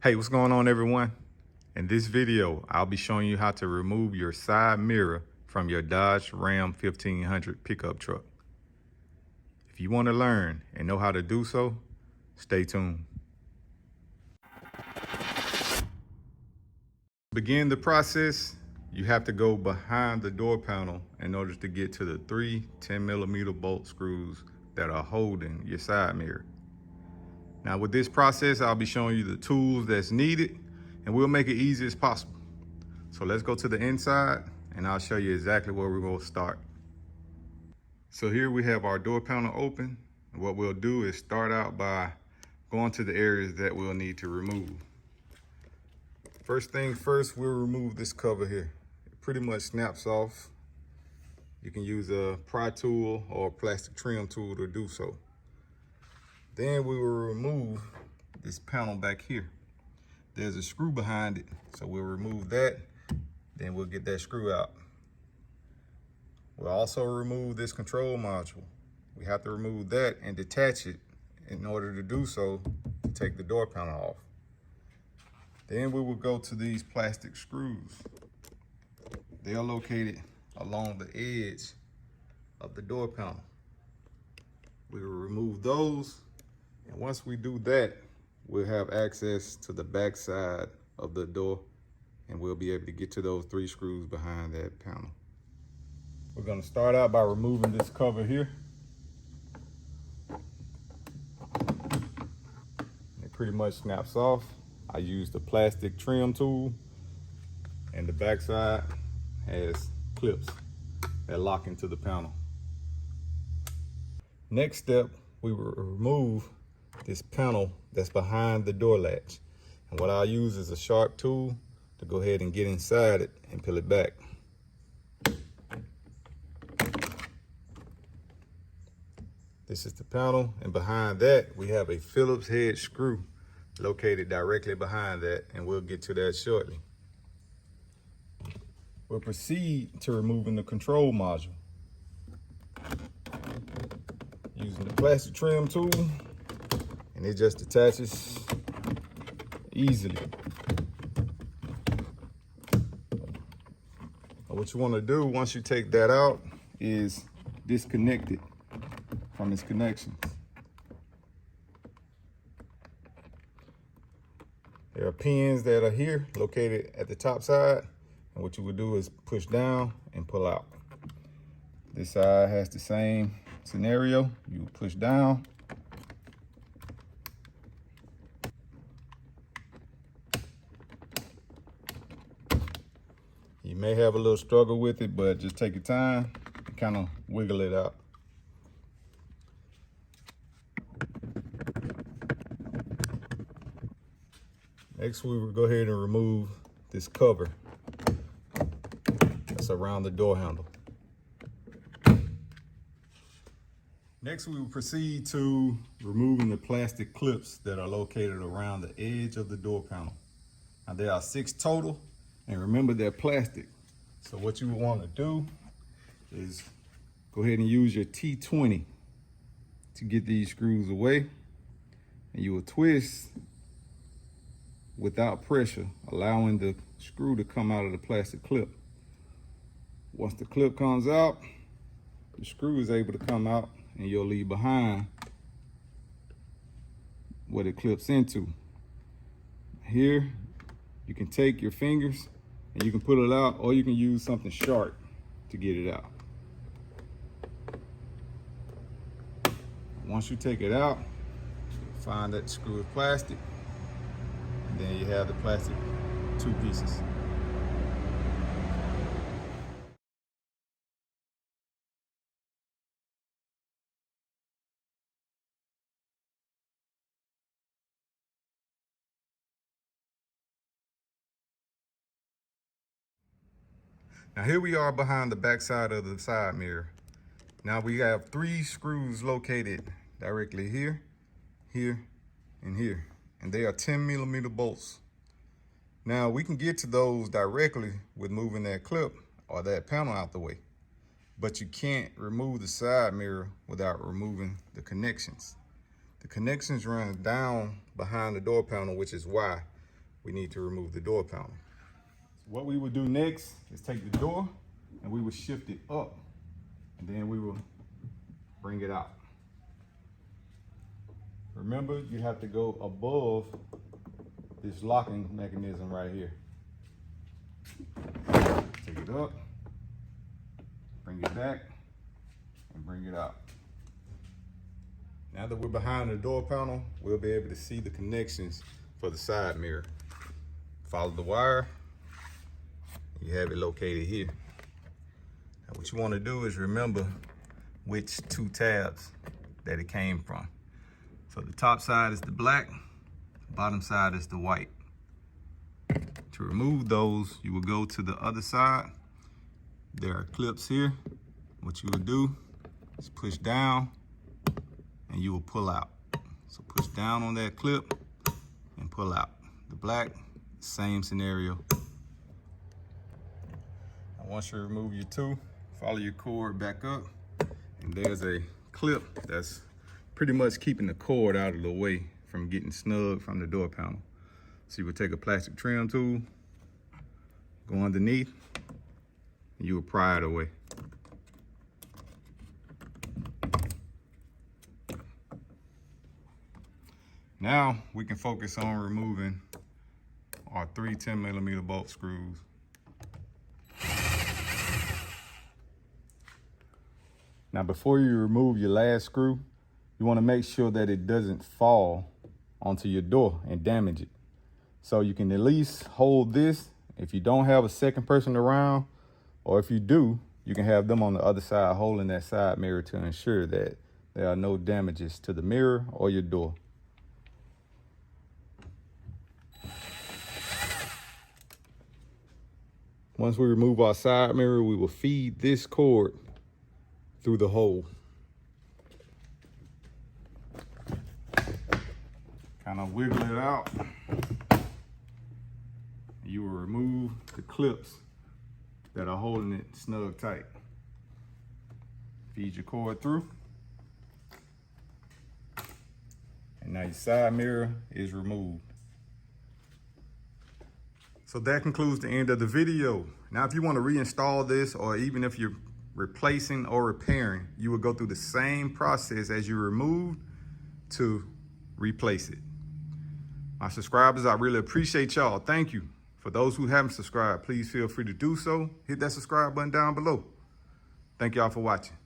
Hey, what's going on, everyone? In this video, I'll be showing you how to remove your side mirror from your Dodge Ram 1500 pickup truck. If you want to learn and know how to do so, stay tuned. To begin the process, you have to go behind the door panel in order to get to the three 10mm bolt screws that are holding your side mirror. Now with this process, I'll be showing you the tools that's needed and we'll make it easy as possible. So let's go to the inside and I'll show you exactly where we're going to start. So here we have our door panel open. And what we'll do is start out by going to the areas that we'll need to remove. First thing first, we'll remove this cover here. It pretty much snaps off. You can use a pry tool or a plastic trim tool to do so. Then we will remove this panel back here. There's a screw behind it, so we'll remove that. Then we'll get that screw out. We'll also remove this control module. We have to remove that and detach it in order to do so to take the door panel off. Then we will go to these plastic screws. They are located along the edge of the door panel. We will remove those. And once we do that, we'll have access to the back side of the door and we'll be able to get to those three screws behind that panel. We're gonna start out by removing this cover here. It pretty much snaps off. I used a plastic trim tool and the back side has clips that lock into the panel. Next step, we will remove this panel that's behind the door latch. And what I'll use is a sharp tool to go ahead and get inside it and peel it back. This is the panel, and behind that we have a Phillips head screw located directly behind that, and we'll get to that shortly. We'll proceed to removing the control module. Using the plastic trim tool, and it just attaches easily. What you want to do once you take that out is disconnect it from its connections. There are pins that are here located at the top side, and what you would do is push down and pull out. This side has the same scenario. You push down. You may have a little struggle with it, but just take your time and kind of wiggle it out. Next, we will go ahead and remove this cover that's around the door handle. Next, we will proceed to removing the plastic clips that are located around the edge of the door panel. Now, there are 6 total, and remember they're plastic. So what you want to do is go ahead and use your T20 to get these screws away, and you will twist without pressure, allowing the screw to come out of the plastic clip. Once the clip comes out, the screw is able to come out and you'll leave behind what it clips into. Here, you can take your fingers and you can pull it out, or you can use something sharp to get it out. Once you take it out, find that screw is plastic, and then you have the plastic 2 pieces. Now here we are behind the back side of the side mirror. Now we have 3 screws located directly here, here, and here. And they are 10mm bolts. Now we can get to those directly with moving that clip or that panel out the way. But you can't remove the side mirror without removing the connections. The connections run down behind the door panel, which is why we need to remove the door panel. So what we would do next is take the door and we would shift it up, and then we will bring it out. Remember, you have to go above this locking mechanism right here. Take it up, bring it back, and bring it out. Now that we're behind the door panel, we'll be able to see the connections for the side mirror. Follow the wire, you have it located here. Now what you want to do is remember which two tabs that it came from. So the top side is the black, the bottom side is the white. To remove those, you will go to the other side. There are clips here. What you will do is push down and you will pull out. So push down on that clip and pull out. The black, same scenario. Now once you remove your two, follow your cord back up, and there's a clip that's pretty much keeping the cord out of the way from getting snug from the door panel. So you would take a plastic trim tool, go underneath, and you will pry it away. Now we can focus on removing our 3 10mm bolt screws. Now before you remove your last screw, you want to make sure that it doesn't fall onto your door and damage it. So you can at least hold this. If you don't have a second person around, or if you do, you can have them on the other side holding that side mirror to ensure that there are no damages to the mirror or your door. Once we remove our side mirror, we will feed this cord through the hole. Kind of wiggle it out. You will remove the clips that are holding it snug tight. Feed your cord through. And now your side mirror is removed. So that concludes the end of the video. Now, if you want to reinstall this, or even if you're replacing or repairing, you will go through the same process as you removed to replace it. My subscribers, I really appreciate y'all. Thank you. For those who haven't subscribed, please feel free to do so. Hit that subscribe button down below. Thank y'all for watching.